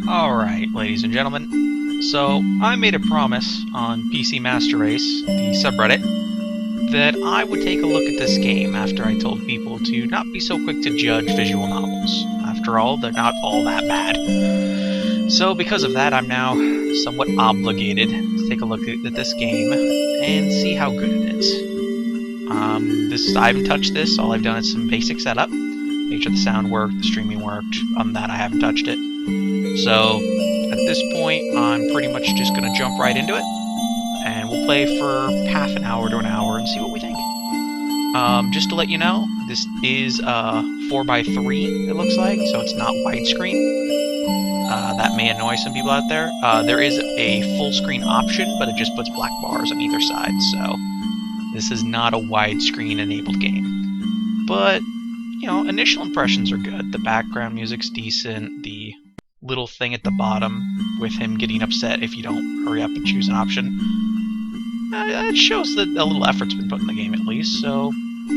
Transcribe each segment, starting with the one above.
Alright, ladies and gentlemen, so I made a promise on PC Master Race, the subreddit, that I would take a look at this game after I told people to not be so quick to judge visual novels. After all, they're not all that bad. So because of that, I'm now somewhat obligated to take a look at this game and see how good it is. I haven't touched this, all I've done is some basic setup. Make sure the sound worked, the streaming worked, that I haven't touched it. So, at this point, I'm pretty much just going to jump right into it, and we'll play for half an hour to an hour and see what we think. Just to let you know, this is 4x3, it looks like, so it's not widescreen. That may annoy some people out there. There is a full screen option, but it just puts black bars on either side, so this is not a widescreen enabled game. But, you know, initial impressions are good. The background music's decent, the little thing at the bottom with him getting upset if you don't hurry up and choose an option. It shows that a little effort's been put in the game at least, so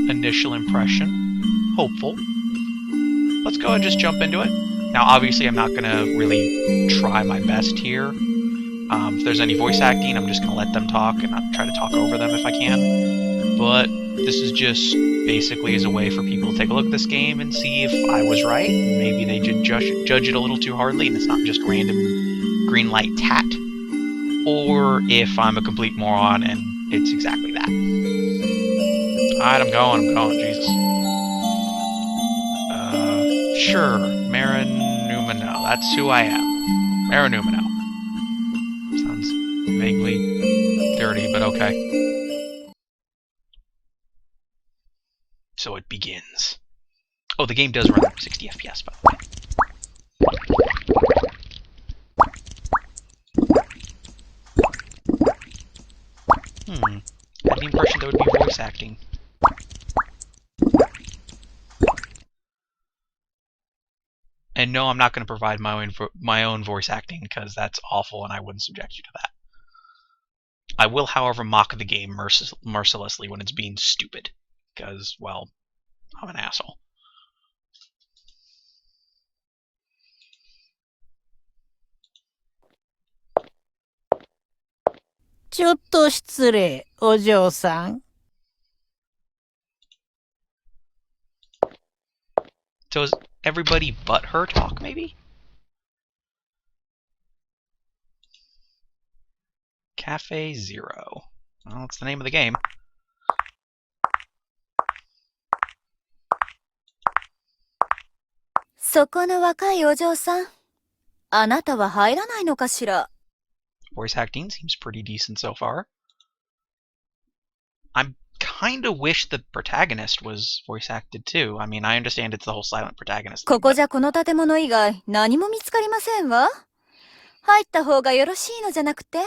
initial impression, hopeful. Let's go and just jump into it. Now obviously I'm not going to really try my best here. If there's any voice acting, I'm just going to let them talk and not try to talk over them if I can. But this is just basically as a way for people to take a look at this game and see if I was right. Maybe they did judge it a little too hardly and it's not just random Greenlight tat. Or if I'm a complete moron and it's exactly that. Alright, I'm going, Jesus. Sure, Maranumino, that's who I am. Maranumino. Sounds vaguely dirty, but okay. So it begins. Oh, the game does run 60 FPS, by the way. I had the impression there would be voice acting. And no, I'm not going to provide my own voice acting, because that's awful and I wouldn't subject you to that. I will, however, mock the game mercilessly when it's being stupid, because, well, I'm an asshole. So is everybody but her talk, maybe? Cafe Zero. Well, that's the name of the game. そこの若いお嬢さん、あなたは入らないのかしら? Voice acting seems pretty decent so far. I kinda wish the protagonist was voice acted too. I mean, I understand it's the whole silent protagonist thing, ここじゃこの建物以外何も見つかりませんわ。入った方がよろしいのじゃなくて?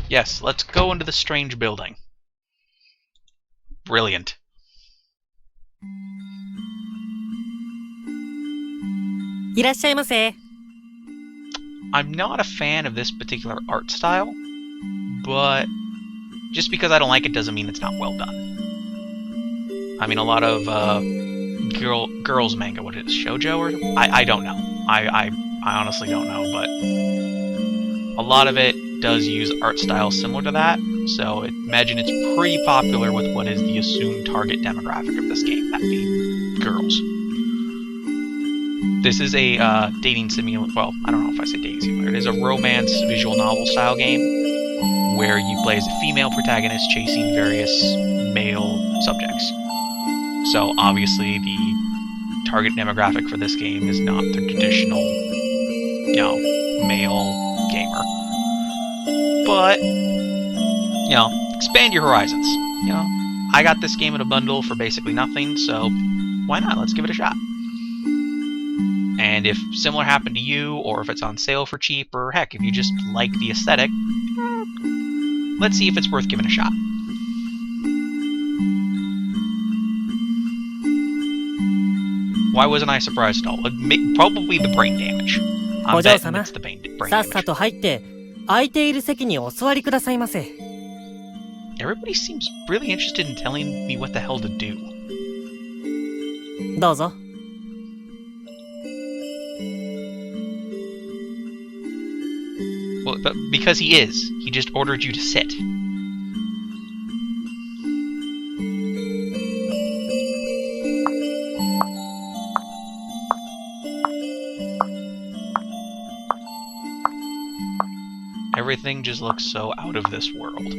Yes, let's go into the strange building. Brilliant. I'm not a fan of this particular art style, but just because I don't like it doesn't mean it's not well done. I mean, a lot of girls manga, what is it, shoujo or I don't know. I honestly don't know, but a lot of it does use art style similar to that, so imagine it's pretty popular with what is the assumed target demographic of this game, that being girls. This is a dating simulator. Well, I don't know if I say dating simulator. It is a romance visual novel style game where you play as a female protagonist chasing various male subjects. So obviously the target demographic for this game is not the traditional, you know, male gamer. But, you know, expand your horizons. You know, I got this game in a bundle for basically nothing, so why not? Let's give it a shot. And if similar happened to you, or if it's on sale for cheap, or heck, if you just like the aesthetic, let's see if it's worth giving a shot. Why wasn't I surprised at all? Probably the brain damage. I'm betting it's the brain damage. Everybody seems really interested in telling me what the hell to do. どうぞ。Well, but because he is. He just ordered you to sit. Everything just looks so out of this world.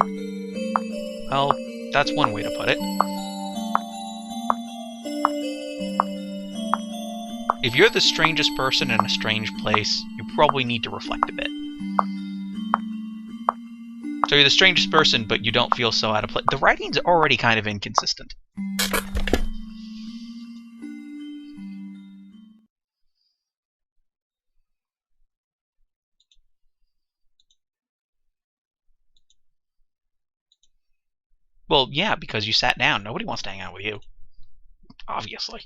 Well, that's one way to put it. If you're the strangest person in a strange place, you probably need to reflect a bit. So you're the strangest person, but you don't feel so out of place. The writing's already kind of inconsistent. Well, yeah, because you sat down. Nobody wants to hang out with you. Obviously.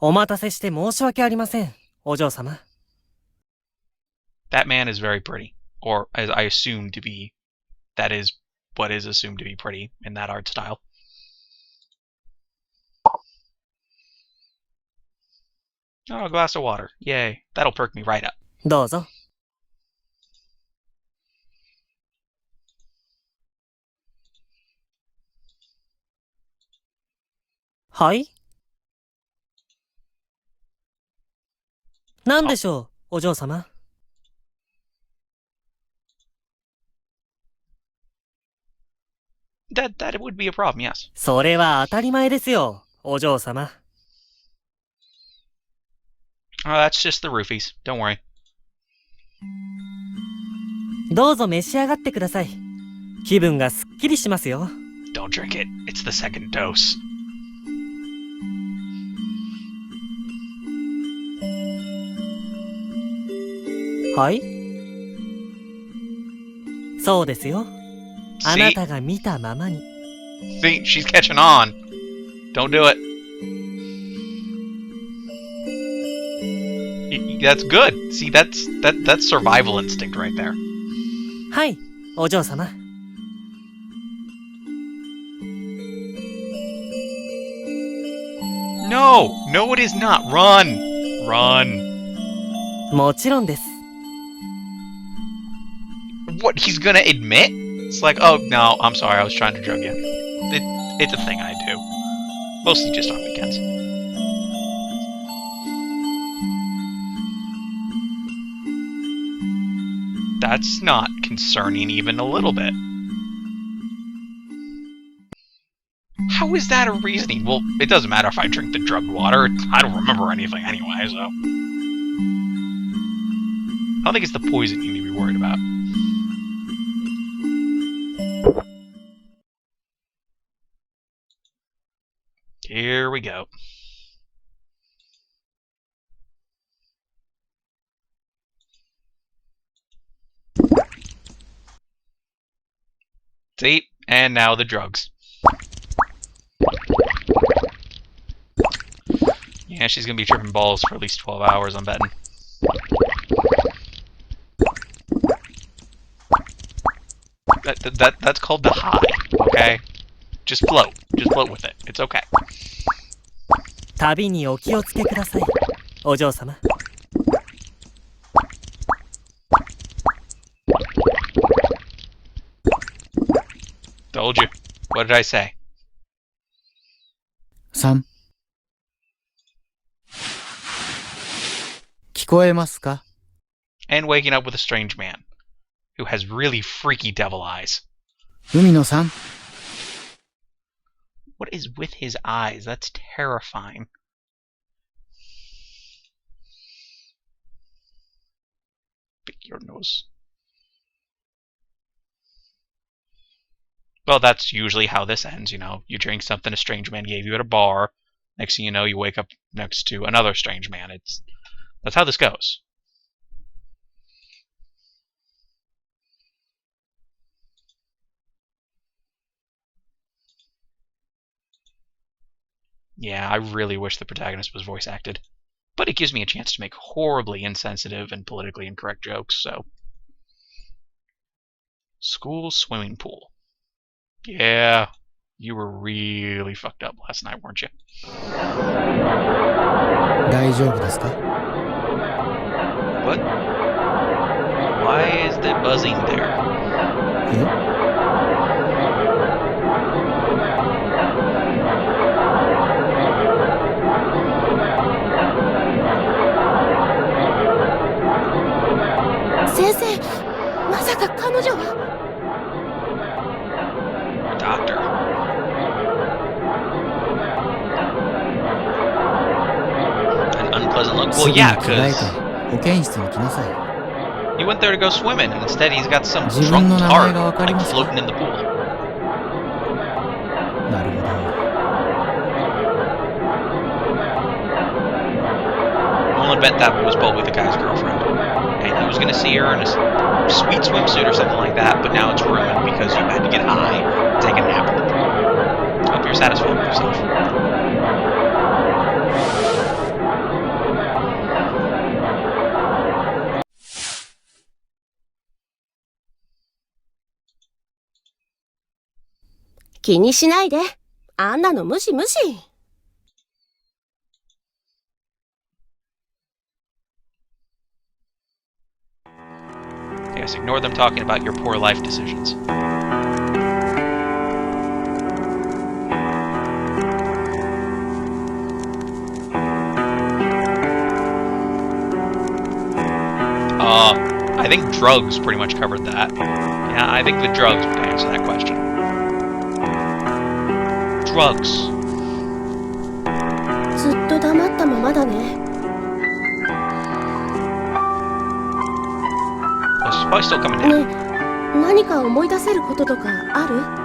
お待たせして申し訳ありません、お嬢様。That man is very pretty. Or, as I assume to be, that is what is assumed to be pretty in that art style. Oh, a glass of water. Yay. That'll perk me right up. どうぞ。はい？何でしょう、お嬢様。That would be a problem, yes. それは当たり前ですよ、お嬢様。Oh, that's just the roofies. Don't worry. どうぞ召し上がってください。気分がすっきりしますよ。Don't drink it. It's the second dose. はい？そうですよ。あなたが見たままに。See, she's catching on. Don't do it. That's good. See, that's survival instinct right there. はい、お嬢様。No! No, it is not. Run! Run. もちろんです。What, he's gonna admit? It's like, oh, no, I'm sorry, I was trying to drug you. It's a thing I do. Mostly just on weekends. That's not concerning even a little bit. How is that a reasoning? Well, it doesn't matter if I drink the drugged water. I don't remember anything anyway, so... I don't think it's the poison you need to be worried about. Here we go. See? And now the drugs. Yeah, she's gonna be tripping balls for at least 12 hours, I'm betting. That's called the high, okay? Just float. Just float with it. It's okay. 旅にお気をつけください、お嬢様。Told you. What did I say? 3聞こえますか？ And waking up with a strange man who has really freaky devil eyes. 海野さん、 What is with his eyes? That's terrifying. Pick your nose. Well, that's usually how this ends, you know. You drink something a strange man gave you at a bar. Next thing you know, you wake up next to another strange man. That's how this goes. Yeah, I really wish the protagonist was voice acted. But it gives me a chance to make horribly insensitive and politically incorrect jokes, so... School swimming pool. Yeah. You were really fucked up last night, weren't you? 大丈夫ですか？ What? Why is there buzzing there? え？ 先生、まさか彼女は。 Doctor. An unpleasant look? す Well, ぐに yeah, 着替え because て保健室に来なさい。 he went there to go swimming, and instead he's got some 自分 drunk の名前 tart がわかり like ますか？ floating in the pool. なるほど。 We'll bet that was probably the guy's girlfriend. And he was going to see her in a sweet swimsuit or something like that, but now it's ruined because you had to get high and take a nap in the pool. Hope you're satisfied with yourself. 気にしないで。あんなの無視無視。Yes, ignore them talking about your poor life decisions. I think drugs pretty much covered that. Yeah, I think the drugs would answer that question. Drugs. ずっと黙ったままだね。 Oh, she's probably still coming ね down. え、何か思い出せることとかある？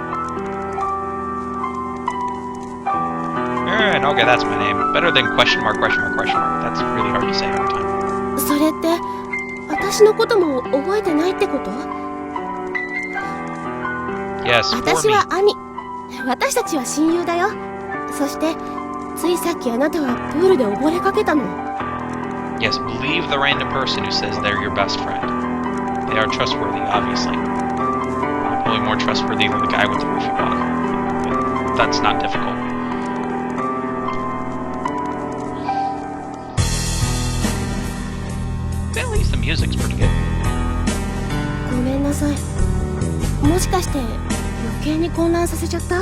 Okay, that's my name. Better than question mark, question mark, question mark. That's really hard to say every time. それって私のことも覚えてないってこと？ Yes, for 私 me. はアミ。私たちは親友だよ。そしてついさっきあなたはプールで溺れかけたの。 Yes, believe the random person who says they're your best friend. They are trustworthy, obviously. Probably more trustworthy than the guy with the roofie walk. That's not difficult. At least the music's pretty good. ごめんなさい。もしかして余計に混乱させちゃった？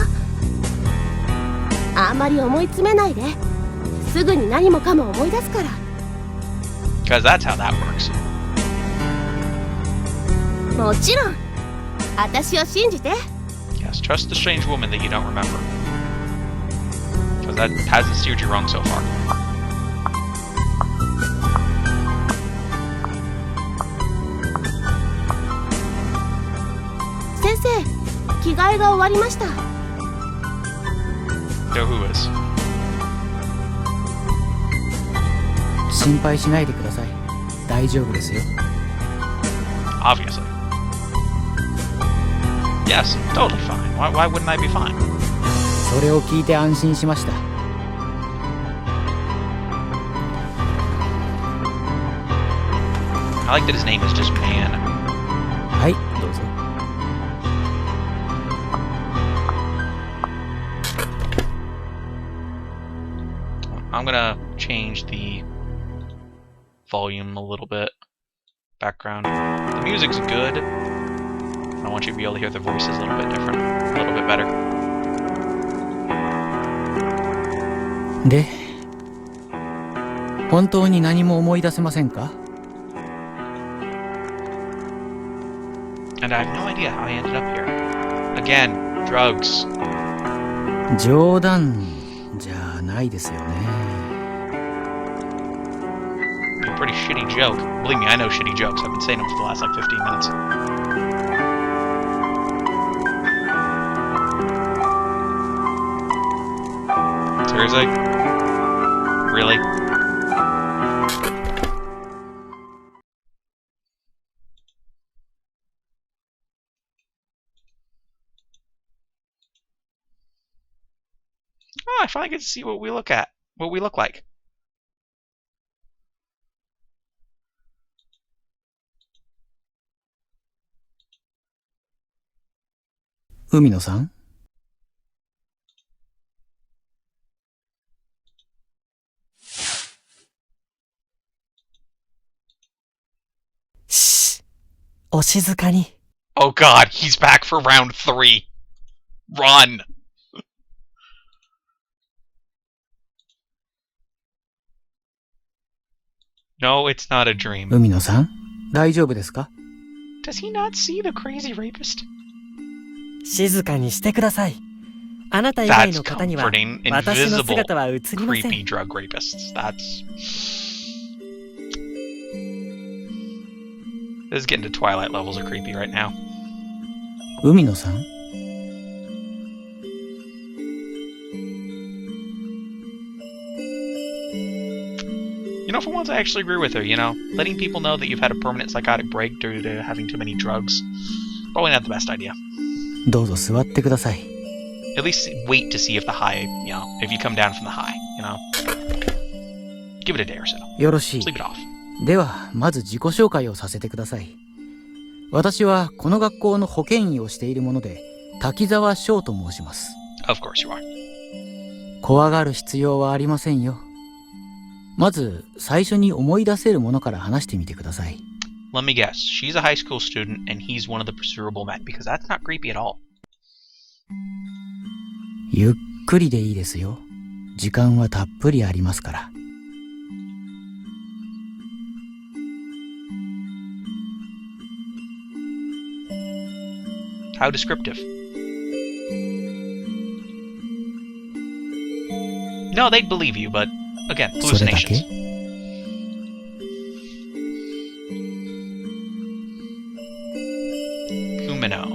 あんまり思い詰めないで。すぐに何もかも思い出すから。 Because that's how that works. もちろん。私を信じて。 Yes, trust the strange woman that you don't remember. Because that hasn't steered you wrong so far. 先生、着替えが終わりました。 So who is? 心配しないでください。大丈夫ですよ。 Obviously. Yes, totally fine. Why wouldn't I be fine? それを聞いて安心しました。 I like that his name is just Man. はい、どうぞ。 I'm gonna change the volume a little bit. Background. The music's good. I want you to be able to hear the voices a little bit different. A little bit better. で、本当に何も思い出せませんか？ And I have no idea how I ended up here. Again, drugs. 冗談じゃないですよね。 A pretty shitty joke. Believe me, I know shitty jokes. I've been saying them for the last like 15 minutes. Seriously? Really? Oh, I finally get to see what we look like. 海野さん、お静かに。Oh god, he's back for round 3. Run! No, it's not a dream. 海野さん、大丈夫ですか？ Does he not see the crazy rapist? 静かにしてください。あなた以外 That's の方には comforting. 私の Invisible 姿は映りませ creepy ん。 drug rapists. That's... This is getting to Twilight levels of creepy right now. 海野さん？ You know, for once I actually agree with her, you know? Letting people know that you've had a permanent psychotic break due to having too many drugs. Probably not the best idea. どうぞ座ってください。 At least wait to see if the high, you know, if you come down from the high, you know? Give it a day or so. よろしい。 Sleep it off. では、まず自己紹介をさせてください。私はこの学校の保健医をしているもので、滝沢翔と申します。Of course you are. 怖がる必要はありませんよ。まず、最初に思い出せるものから話してみてください。Let me guess. She's a high school student and he's one of the pursuable men, because that's not creepy at all. ゆっくりでいいですよ。時間はたっぷりありますから。How descriptive. No, they'd believe you, but again, それだけ？ hallucinations. Kumino.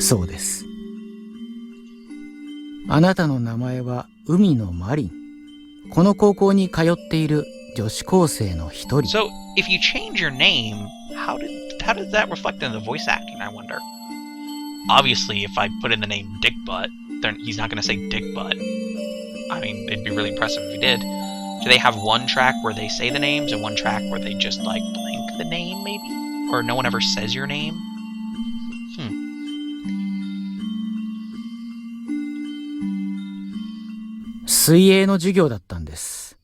そうです。あなたの名前は海野マリン。この高校に通っている女子高生の一人。 So, if you change your name, how does that reflect in the voice acting, I wonder? Obviously, if I put in the name Dick Butt, then he's not going to say Dick Butt. I mean, it'd be really impressive if he did. Do they have one track where they say the names and one track where they just, like, blank the name, maybe? Or no one ever says your name? Hmm. 水泳の授業だったんです。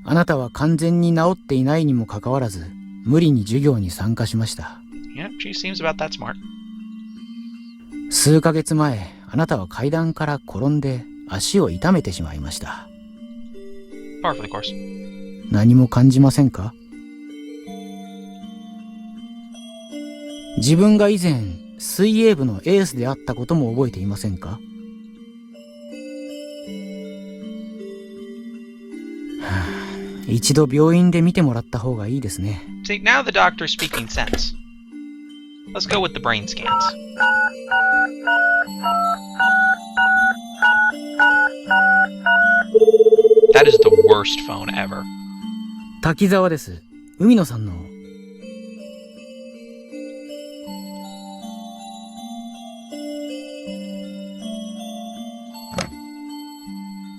あなたは完全に治っていないにもかかわらず、無理に授業に参加しました。Yeah, she seems about that smart. 数ヶ月前、あなたは階段から転んで足を痛めてしまいました。Par for the course. 何も感じませんか？自分が以前、水泳部のエースであったことも覚えていませんか？一度病院で見てもらった方がいいですね。See, now the doctor's speaking sense. Let's go with the brain scans. That is the worst phone ever. 滝沢です。海野さんの。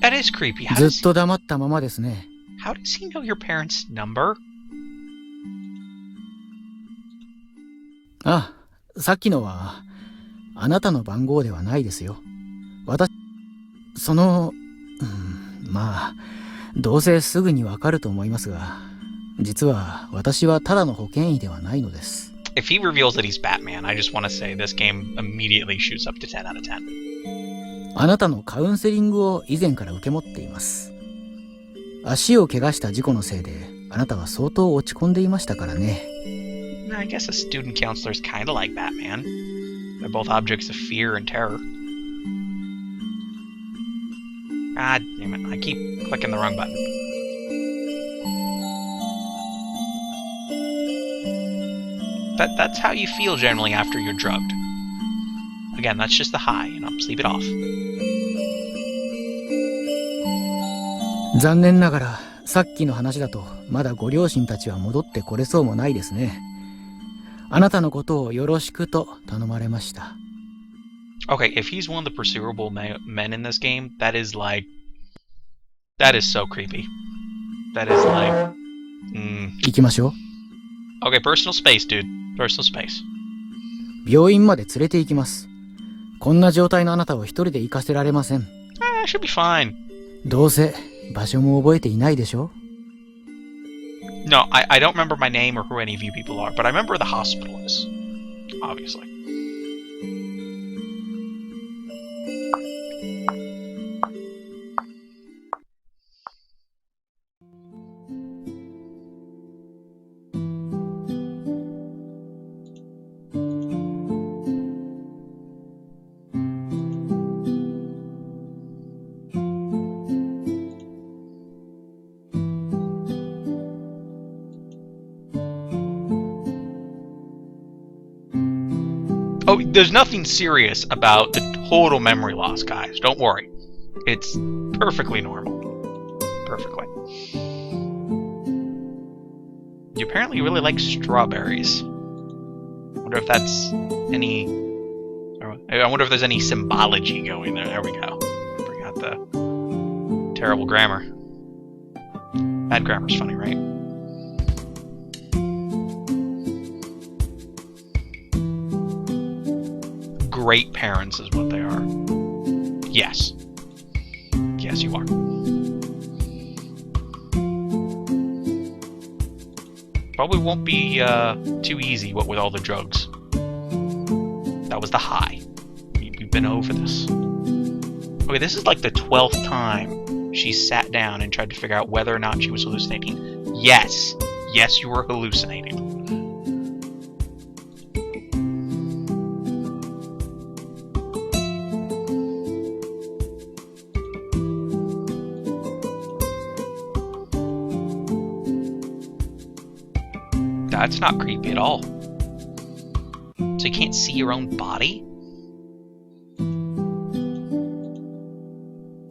That is creepy. ずっと黙ったままですね。How does he know your parents' number? あ、さっきのは、あなたの番号ではないですよ。まあ、どうせすぐにわかると思いますが、実は私はただの保健医ではないのです。If he reveals that he's Batman, I just want to say this game immediately shoots up to 10 out of 10. あなたのカウンセリングを以前から受け持っています。足を怪我した事故のせいで、あなたは相当落ち込んでいましたからね。I guess a student counselor is kind of like Batman. They're both objects of fear and terror. Ah, damn it. I keep clicking the wrong button. That's how you feel generally after you're drugged. Again, that's just the high, you know, sleep it off. 残念ながら、さっきの話だと、まだご両親たちは戻ってこれそうもないですね。あなたのことをよろしくと頼まれました。Okay, if he's one of the pursuable men in this game, that is so creepy. That is like... 行きましょう。Okay, personal space, dude. Personal space. 病院まで連れて行きます。こんな状態のあなたを一人で行かせられません。Should be fine. どうせ場所も覚えていないでしょ？ No, I don't remember my name or who any of you people are, but I remember the hospital is. Obviously. Oh, there's nothing serious about the total memory loss, guys. Don't worry. It's perfectly normal. Perfectly. You apparently really like strawberries. I wonder if that's any... I wonder if there's any symbology going there. There we go. Bring out the terrible grammar. Bad grammar's funny, right? Great parents is what they are. Yes. Yes, you are. Probably won't be too easy, what with all the drugs. That was the high. We've been over this. Okay, this is like the 12th time she sat down and tried to figure out whether or not she was hallucinating. Yes. Yes, you were hallucinating. That's not creepy at all. So you can't see your own body?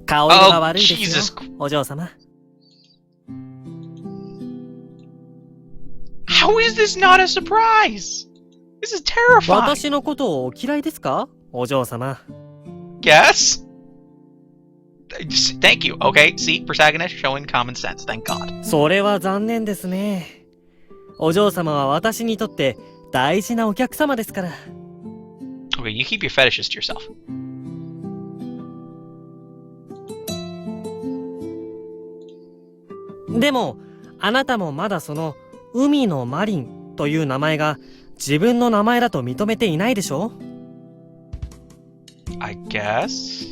顔色が悪いですよ、 Jesus. お嬢様。 How is this not a surprise? This is terrifying. 私のことをお嫌いですか、お嬢様。 Yes? Thank you. Okay, see, protagonist showing common sense. Thank God. それは残念ですね。お嬢様は私にとって大事なお客様ですから。 Okay, you keep your fetishes to yourself. でも、あなたもまだその海のマリンという名前が自分の名前だと認めていないでしょ？ I guess.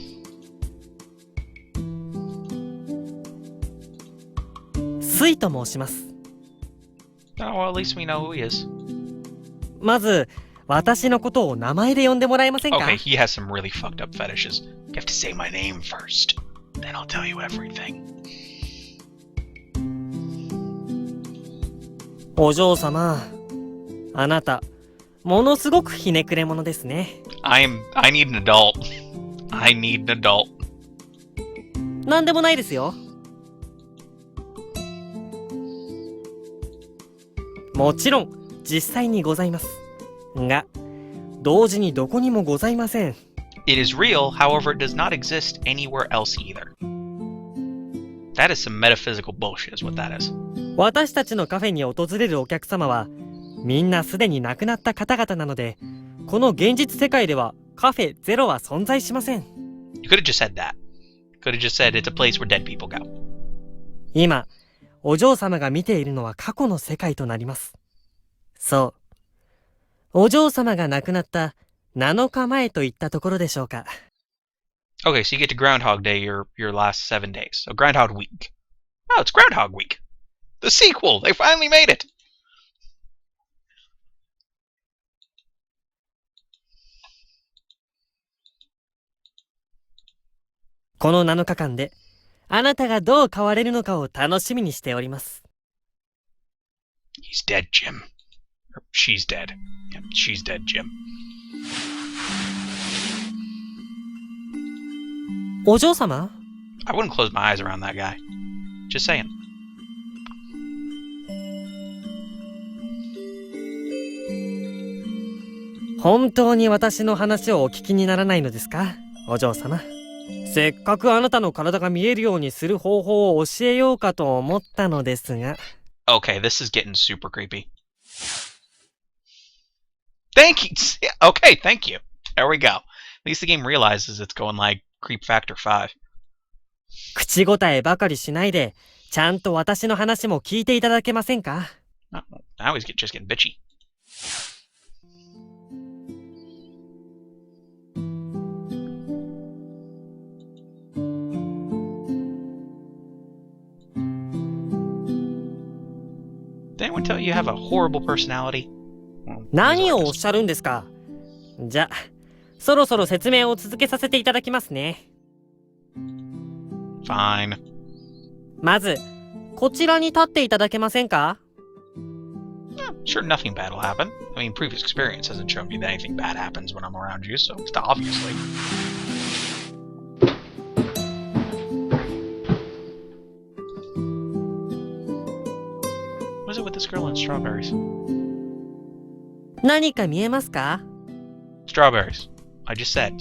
スイと申します。 Oh, well, at least we know who he is. まず、私のことを名前で呼んでもらえませんか？ Okay, he has some really fucked up fetishes. You have to say my name first. Then I'll tell you everything. お嬢様、あなた、ものすごくひねくれ者ですね。I need an adult. I need an adult. なんでもないですよ。もちろん、実際にございます。が、同時にどこにもございません。It is real, however, it does not exist anywhere else either. That is some metaphysical bullshit, is what that is. 私たちのカフェに訪れるお客様は、みんなすでに亡くなった方々なので、この現実世界ではカフェゼロは存在しません。You could have just said that. Could have just said it's a place where dead people go. 今、お嬢様が見ているのは過去の世界となります。そう。お嬢様が亡くなった7日前といったところでしょうか。Okay, so you get to Groundhog Day your last 7 days. So Groundhog Week. Oh, it's Groundhog Week. The sequel! They finally made it! この7日間で、あなたがどう変われるのかを楽しみにしております。He's dead, Jim. Or she's dead. Yeah, she's dead, Jim. お嬢様？ I wouldn't close my eyes around that guy. Just saying. 本当に私の話をお聞きにならないのですか、お嬢様。せっかくあなたの体が見えるようにする方法を教えようかと思ったのですが。Okay, this is getting super creepy. Thank you! Okay, thank you. There we go. At least the game realizes it's going like creep factor 5. 口答えばかりしないで、ちゃんと私の話も聞いていただけませんか？ Oh, now he's just getting bitchy. Did anyone tell you you have a horrible personality? Well, 何を he's おっしゃるんですか？じゃ、そろそろ説明を続けさせていただきますね。fine. まず、こちらに立っていただけませんか？ Sure, nothing bad will happen. I mean, previous experience hasn't shown me that anything bad happens when I'm around you, so obviously. What is it with this girl and strawberries? 何か見えますか？ Strawberries. I just said,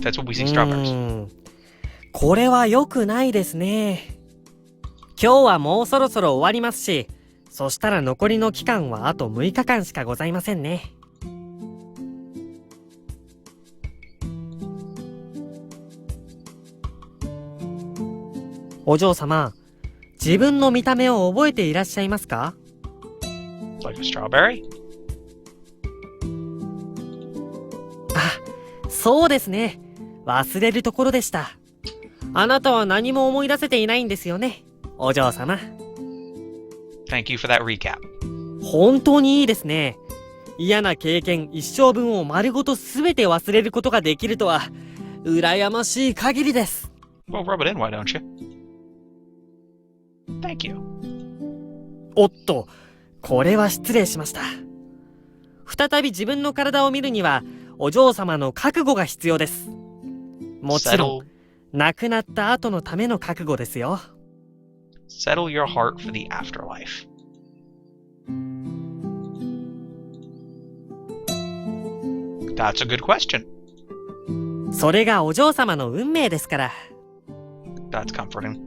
that's what we see, strawberries. これは良くないですね。今日はもうそろそろ終わりますし、そしたら残りの期間はあと6日間しかございませんね。お嬢様、自分の見た目を覚えていらっしゃいますか？ Like a strawberry? あ、そうですね。忘れるところでした。あなたは何も思い出せていないんですよね、お嬢様。Thank you for that recap. 本当にいいですね。嫌な経験一生分を丸ごと全て忘れることができるとは、羨ましい限りです。Well, rub it in, why don't you? Thank you. おっと、これは失礼しました。再び自分の体を見るには、お嬢様の覚悟が必要です。もちろん、亡くなった後のための覚悟ですよ。Settle your heart for the afterlife. That's a good question. それがお嬢様の運命ですから。That's comforting.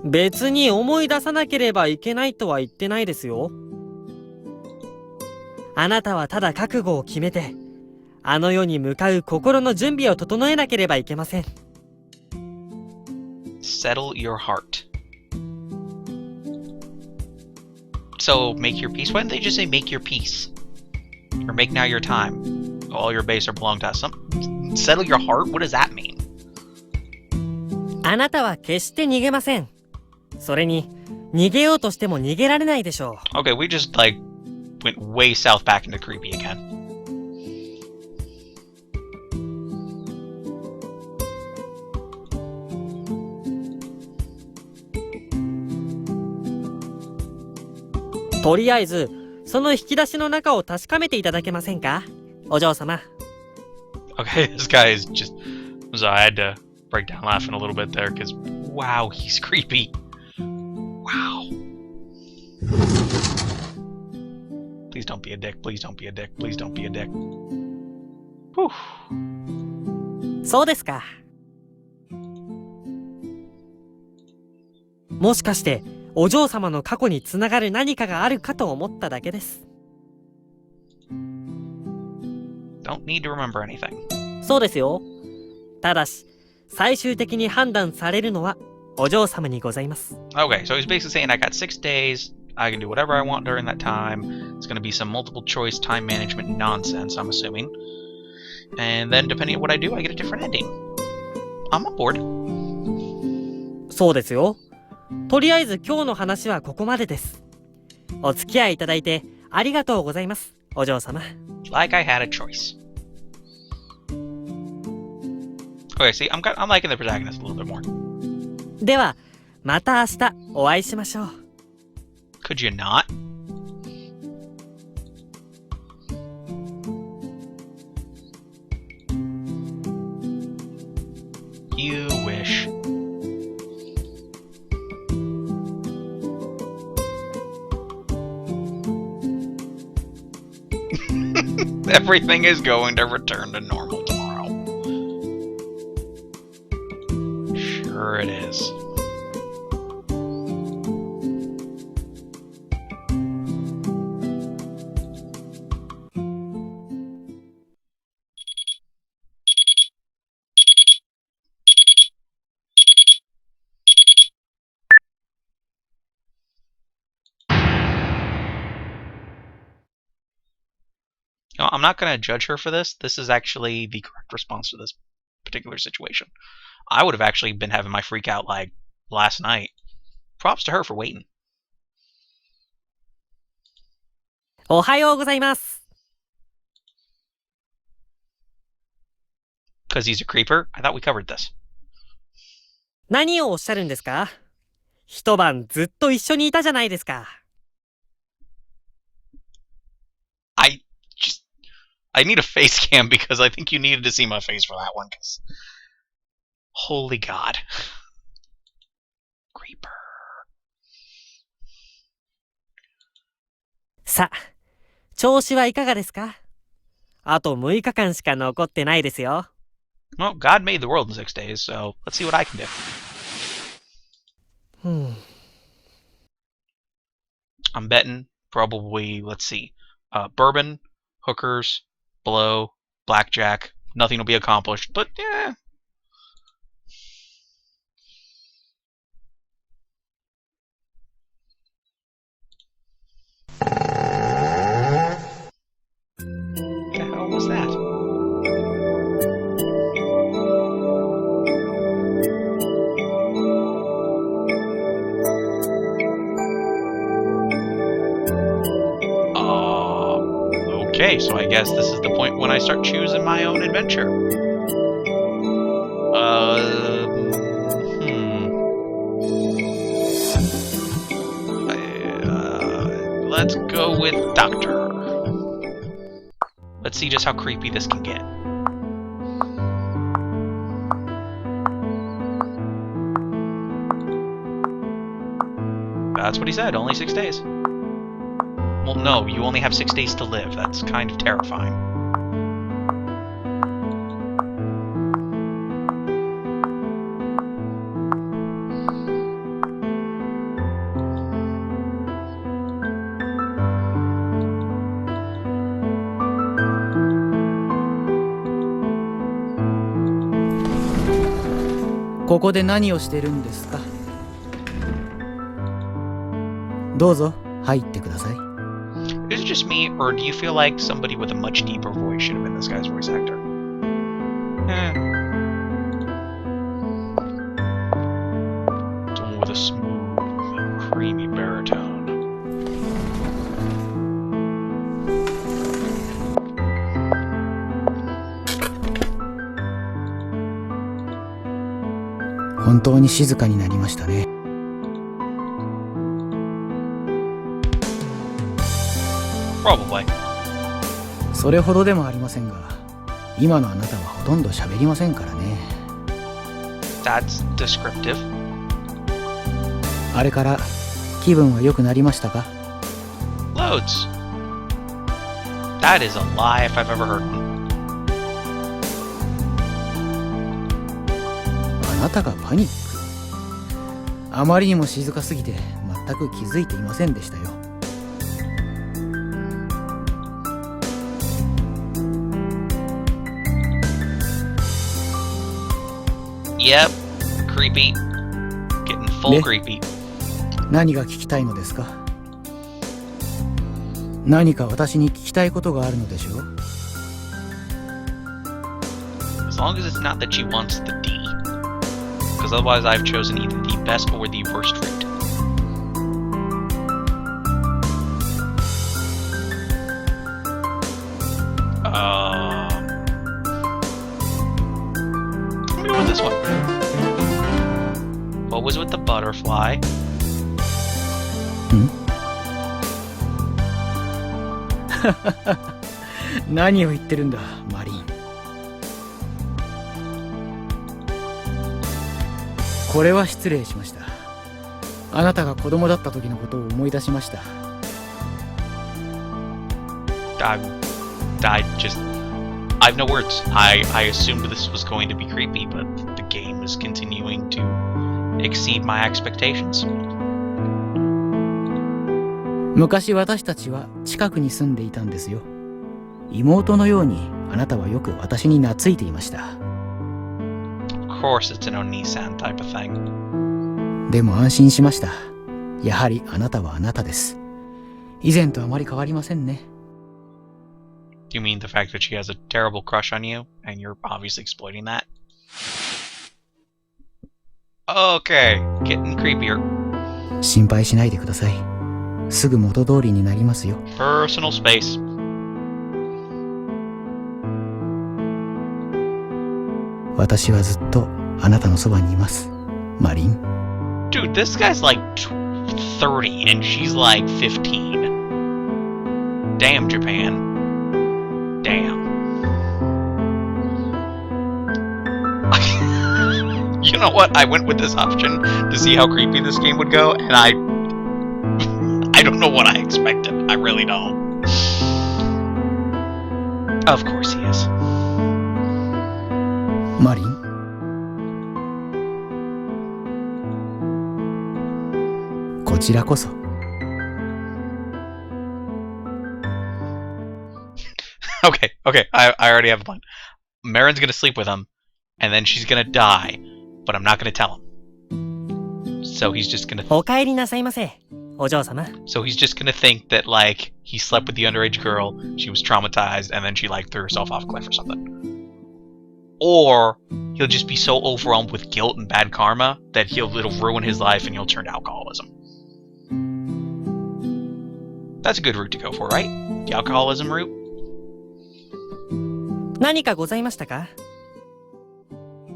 別に思い出さなければいけないとは言ってないですよ。あなたはただ覚悟を決めて、あの世に向かう心の準備を整えなければいけません。Settle your heart. So, make your peace. Why didn't they just say make your peace? Or make now your time. All your base are belong to us. Settle your heart? What does that mean? あなたは決して逃げません。それに、逃げようとしても逃げられないでしょう。Okay, we just, went way south back into creepy again. とりあえず、その引き出しの中を確かめていただけませんか？お嬢様。Okay, this guy is just... So I had to break down laughing a little bit there, because, wow, he's creepy. Wow. Please don't be a dick, please don't be a dick, please don't be a dick. Whew. そうですか。もしかして、お嬢様の過去につながる何かがあるかと思っただけです。Don't need to remember anything. そうですよ。ただし、最終的に判断されるのはお嬢様にございます。Okay, so he's basically saying I got 6 days, I can do whatever I want during that time. It's going to be some multiple choice time management nonsense, I'm assuming. And then depending on what I do, I get a different ending. I'm on board. そうですよ。とりあえず今日の話はここまでです。お付き合いいただいてありがとうございます、お嬢様。Like I had a choice. Okay, see, I'm liking the protagonist a little bit more. では、また明日お会いしましょう。Could you not? You wish. Everything is going to return to normal tomorrow. Sure it is. You know, I'm not going to judge her for this. This is actually the correct response to this particular situation. I would have actually been having my freak out like last night. Props to her for waiting. おはようございます。 Because he's a creeper? I thought we covered this. 何をおっしゃるんですか？一晩ずっと一緒にいたじゃないですか。I need a face cam because I think you needed to see my face for that one. Cause holy God. Creeper. さあ、調子はいかがですか？あと6日間しか残ってないですよ。Well, God made the world in 6 days, so let's see what I can do. I'm betting probably, let's see, bourbon, hookers, blow, blackjack. Nothing will be accomplished, but yeah. What the hell was that? Okay, so I guess this is the point when I start choosing my own adventure. Let's go with Doctor. Let's see just how creepy this can get. That's what he said, only 6 days. Well, no, you only have 6 days to live. That's kind of terrifying. "ここで何をしてるんですか?" どうぞ入ってください。 Is it just me, or do you feel like somebody with a much deeper voice should have been this guy's voice actor? Someone with a smooth, creamy baritone. "本当に静かになりましたね。" Probably. それほどでもありませんが、今のあなたはほとんど喋りませんからね。 That's descriptive. あれから気分は良くなりましたか? Loads. That is a lie if I've ever heard one. あなたがパニック? あまりにも静かすぎて全く気づいていませんでしたよ。Yep, creepy. Getting full creepy. 何が聞きたいのですか? 何か私に聞きたいことがあるのでしょう? As long as it's not that she wants the D. Because otherwise I've chosen either the best or the worst route. I'm gonna go with this one. What was with the butterfly? 何を言ってるんだ、マリン。これは失礼しました。あなたが子供だった時のことを思い出しました。I have no words. I assumed this was going to be creepy, but the game is continuing to exceed my expectations. 昔私たちは近くに住んでいたんですよ。妹のようにあなたはよく私に懐いていました。Of course it's an Onisan type of thing. でも安心しました。やはりあなたはあなたです。以前とあまり変わりませんね。Do you mean the fact that she has a terrible crush on you, and you're obviously exploiting that? Okay, getting creepier. 心配しないでください。すぐ元通りになりますよ。Personal space.「私はずっとあなたのそばにいます、マリン。」 Dude, this guy's like 30 and she's like 15. Damn, Japan. Damn. You know what? I went with this option to see how creepy this game would go, and I don't know what I expected. I really don't. Of course he is. マリン、 こちらこそ。 Okay, I already have a plan. Marin's gonna sleep with him, and then she's gonna die, but I'm not gonna tell him. So he's just gonna... お帰りなさいませ、お嬢様。 So he's just gonna think that, like, he slept with the underage girl, she was traumatized, and then she, like, threw herself off a cliff or something. Or he'll just be so overwhelmed with guilt and bad karma that it'll ruin his life and he'll turn to alcoholism. That's a good route to go for, right? The alcoholism route? 何かございましたか？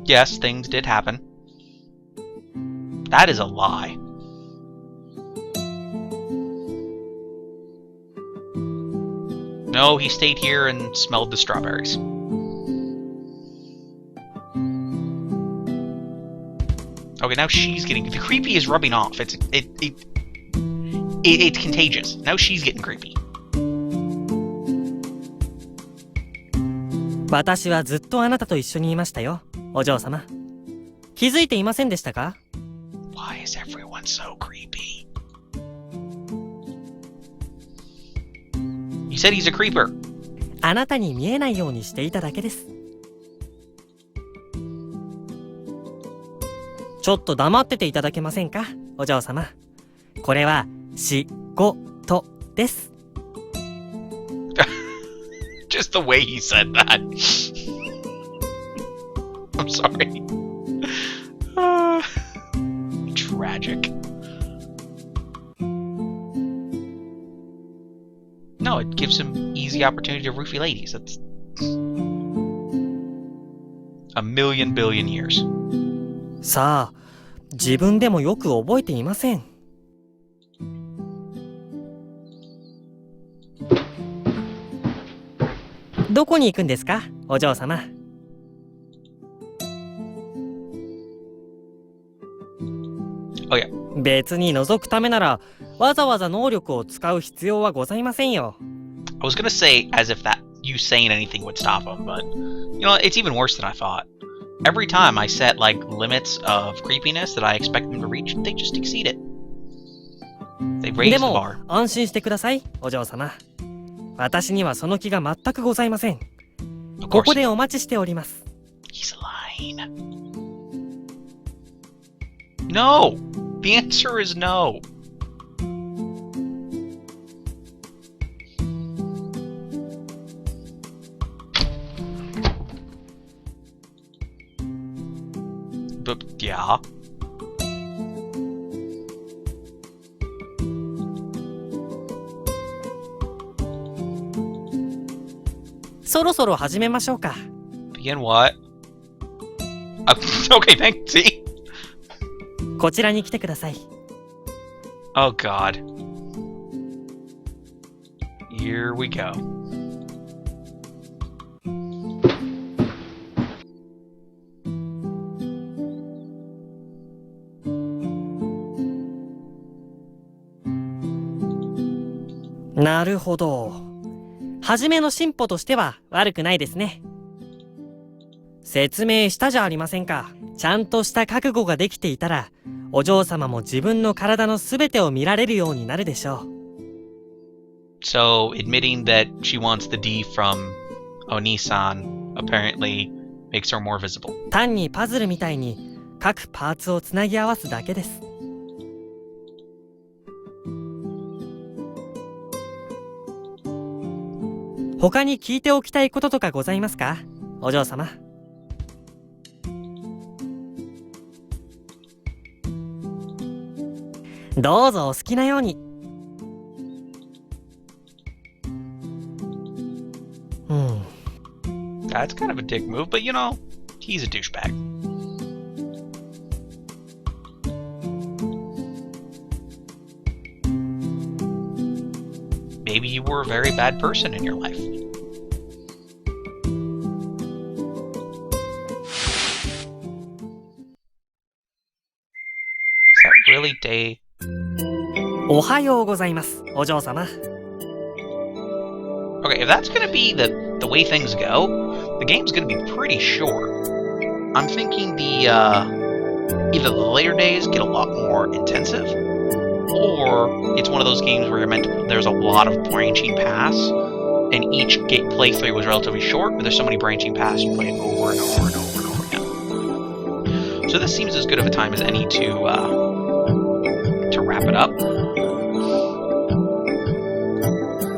Yes, things did happen. That is a lie. No, he stayed here and smelled the strawberries. Okay, now she's getting... The creepy is rubbing off. It's contagious. Now she's getting creepy. 私はずっとあなたと一緒にいましたよ、お嬢様。気づいていませんでしたか？ Why is everyone so creepy? You said he's a creeper. あなたに見えないようにしていただけです。ちょっと黙ってていただけませんか、お嬢様。これは仕事です。Just the way he said that. I'm sorry. Tragic. No, it gives him easy opportunity to roofie ladies. That's a million billion years. さあ、自分でもよく覚えていません。どこに行くんですか、お嬢様。Oh yeah. 別に覗くためならわざわざ能力を使う必要はございませんよ。I was gonna say as if that you saying anything would stop him, but you know, it's even worse than I thought. Every time I set like limits of creepiness that I expect them to reach, they just exceed it. They raise で the も bar. 安心してください、お嬢様。私にはその気が全くございません。 Of ここ course, でお待ちしております。 he's lying. No! The answer is no. But yeah. そろそろ始めましょうか。 Begin what? Okay, thanks. See? こちらに来てください。 Oh god. Here we go.「なるほど。初めの進歩としては悪くないですね。説明したじゃありませんか。ちゃんとした覚悟ができていたら、お嬢様も自分の体のすべてを見られるようになるでしょう。So, admitting that she wants the D from Oni-san apparently makes her more visible. 単にパズルみたいに各パーツをつなぎ合わすだけです。他に聞いておきたいこととかございますか、お嬢様。どうぞお好きなように。That's kind of a dick move, but you know, he's a douchebag. Maybe you were a very bad person in your life. Is that really day? おはようございます、お嬢様。Okay, if that's gonna be the way things go, the game's gonna be pretty short. I'm thinking the either the later days get a lot more intensive, or it's one of those games where there's a lot of branching paths, and each playthrough was relatively short, but there's so many branching paths you play it over and over and over and over again. So this seems as good of a time as any to wrap it up.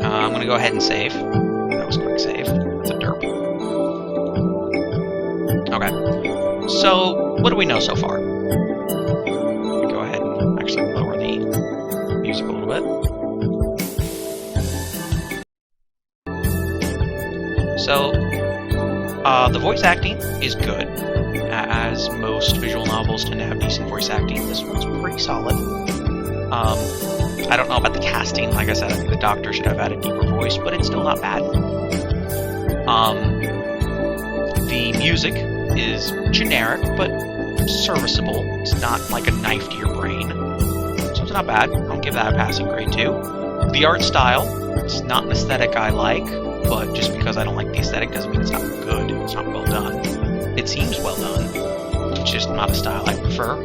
I'm gonna go ahead and save. That was a quick save. That's a derp. Okay. So, what do we know so far? Go ahead and actually lower the music a little bit. So, the voice acting is good, as most visual novels tend to have decent voice acting. This one's pretty solid. I don't know about the casting. Like I said, I think the Doctor should have had a deeper voice, but it's still not bad. The music is generic, but serviceable. It's not like a knife to your brain. So it's not bad. I'll give that a passing grade too. The art style, it's not an aesthetic I like, but just because I don't like the aesthetic doesn't mean it's not good. It's not well done. It seems well done. It's just not a style I prefer.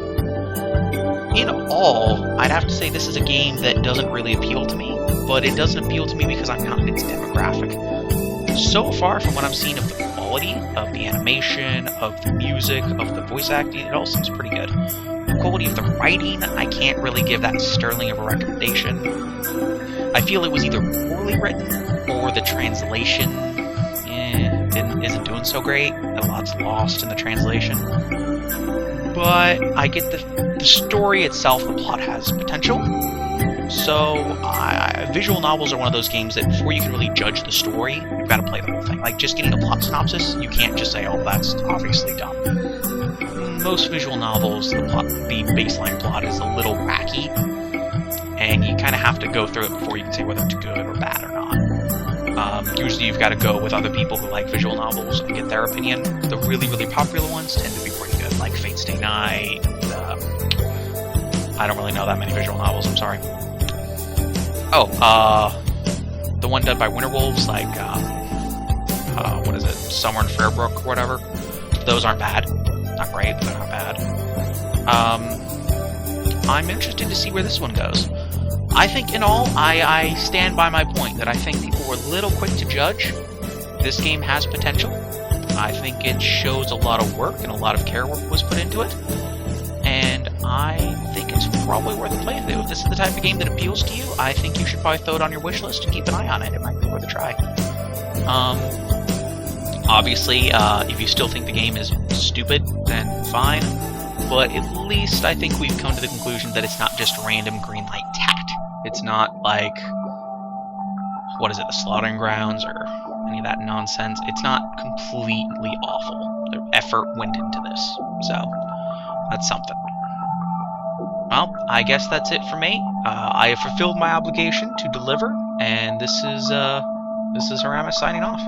In all, I'd have to say this is a game that doesn't really appeal to me, but it doesn't appeal to me because I'm not in its demographic. So far from what I'm seeing of the quality, of the animation, of the music, of the voice acting, it all seems pretty good. The quality of the writing, I can't really give that sterling of a recommendation. I feel it was either poorly written, or the translation isn't doing so great. A lot's lost in the translation. But I get the story itself, the plot has potential. So, visual novels are one of those games that before you can really judge the story, you've got to play the whole thing. Like, just getting a plot synopsis, you can't just say, oh, that's obviously dumb. Most visual novels, the baseline plot is a little wacky, and you kind of have to go through it before you can say whether it's good or bad or not. Usually you've got to go with other people who like visual novels and get their opinion. The really, really popular ones tend to be pretty good, like Fate Stay Night. I don't really know that many visual novels, I'm sorry. Oh, the one done by Winterwolves, like, what is it, Summer in Fairbrook or whatever. Those aren't bad. Not great, but they're not bad. I'm interested to see where this one goes. I think in all, I stand by my point that I think people were a little quick to judge. This game has potential. I think it shows a lot of work and a lot of care work was put into it. And I think it's probably worth a play through. If this is the type of game that appeals to you, I think you should probably throw it on your wish list and keep an eye on it. It might be worth a try. Obviously, if you still think the game is stupid, then fine. But at least I think we've come to the conclusion that it's not just random Greenlight tact. It's not like, what is it, the Slaughtering Grounds or any of that nonsense. It's not completely awful. The effort went into this, so that's something. Well, I guess that's it for me. I have fulfilled my obligation to deliver, and this is Haramis signing off.